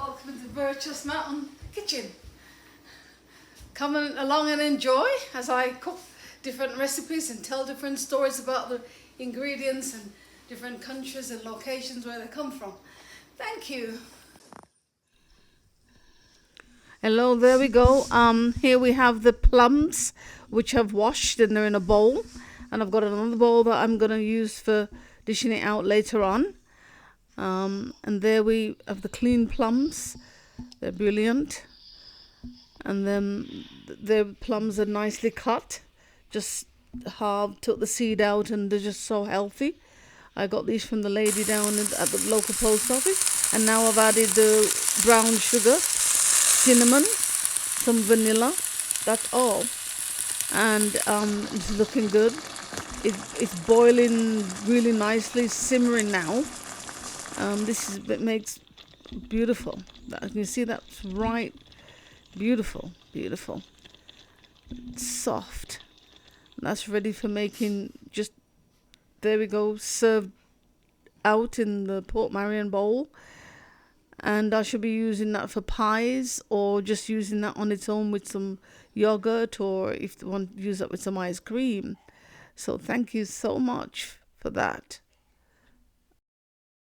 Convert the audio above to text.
Welcome to the Virtuous Mountain Kitchen. Come along and enjoy as I cook different recipes and tell different stories about the ingredients and different countries and locations where they come from. Thank you. Hello, there we go. Here we have the plums, which I've washed and they're in a bowl. And I've got another bowl that I'm going to use for dishing it out later on. And there we have the clean plums. They're brilliant. And then the plums are nicely cut. Just halved, took the seed out, and they're just so healthy. I got these from the lady down at the local post office. And now I've added the brown sugar, cinnamon, some vanilla. That's all. And it's looking good. It's boiling really nicely, simmering now. It makes beautiful. You can see that's right. Beautiful, beautiful. Soft. That's ready for making. Just there we go, served out in the Port Marion bowl. And I should be using that for pies, or just using that on its own with some yogurt, or if you want to use that with some ice cream. So thank you so much for that.